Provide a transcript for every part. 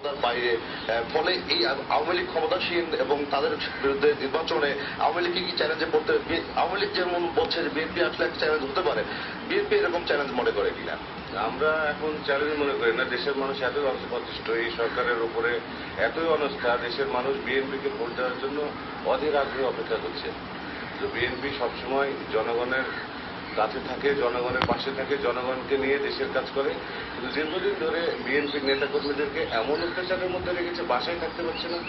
ক্ষমতার বাইরে। ফলে এই আওয়ামী লীগ ক্ষমতাসীন এবং তাদের বিরুদ্ধে নির্বাচনে আওয়ামী লীগকে কি চ্যালেঞ্জে পড়তে, আওয়ামী লীগ যেমন বলছে যে বিএনপি আসলে একটা চ্যালেঞ্জ হতে পারে, বিএনপি এরকম চ্যালেঞ্জ মনে করে কিনা? আমরা এখন চ্যালেঞ্জ মনে করি না। দেশের মানুষ এতই অসন্তুষ্ট এই সরকারের উপরে, এতই অনাস্থা, দেশের মানুষ বিএনপিকে ভোট দেওয়ার জন্য অধীর আগ্রহে অপেক্ষা করছে। তো বিএনপি সবসময় জনগণের কাছে থাকে, জনগণের পাশে থাকে, জনগণকে নিয়ে দেশের কাজ করে। কিন্তু দীর্ঘদিন ধরে বিএনপির নেতাকর্মীদেরকে এমন অত্যাচারের মধ্যে রেখেছে, বাসায় থাকতে পারছে না,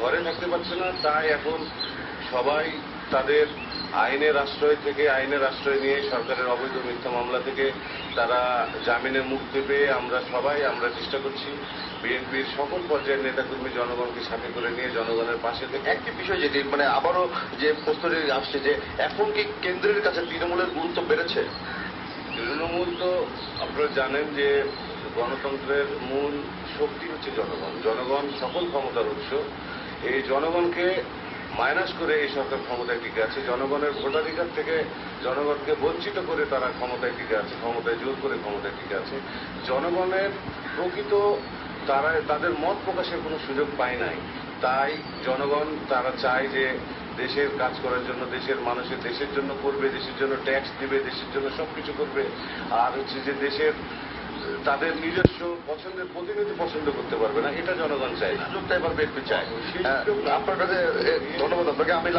ঘরে থাকতে পারছে না। তাই এখন সবাই তাদের আইনের আশ্রয় থেকে, আইনের আশ্রয় নিয়ে সরকারের অবৈধ মিথ্যা মামলা থেকে তারা জামিনে মুক্তি পেয়ে আমরা চেষ্টা করছি বিএনপির সকল পর্যায়ের নেতাকর্মী জনগণকে সাথে করে নিয়ে জনগণের পাশে থেকে। একটি বিষয় যেটি আবারও যে প্রশ্নটি আসছে যে এখন কি কেন্দ্রের কাছে তৃণমূলের গুরুত্ব বেড়েছে? তৃণমূল তো আপনারা জানেন যে গণতন্ত্রের মূল শক্তি হচ্ছে জনগণ। জনগণ সকল ক্ষমতার উৎস। এই জনগণকে মাইনাস করে এই সরকার ক্ষমতায় টিকে আছে। জনগণের ভোটাধিকার থেকে জনগণকে বঞ্চিত করে তারা ক্ষমতায় টিকে আছে, ক্ষমতায় জোর করে ক্ষমতায় টিকে আছে। জনগণের প্রকৃত তাদের মত প্রকাশের কোনো সুযোগ পায় নাই। তাই জনগণ তারা চায় যে দেশের কাজ করার জন্য, দেশের মানুষের দেশের জন্য করবে, দেশের জন্য ট্যাক্স দিবে, দেশের জন্য সবকিছু করবে। আর হচ্ছে যে দেশের তাদের নিজস্ব পছন্দের প্রতিনিধি পছন্দ করতে পারবে না, এটা জনগণ চায়। সুযোগটা এবার বিএনপি চায়। আপনার কাছে ধন্যবাদ আপনাকে। আমি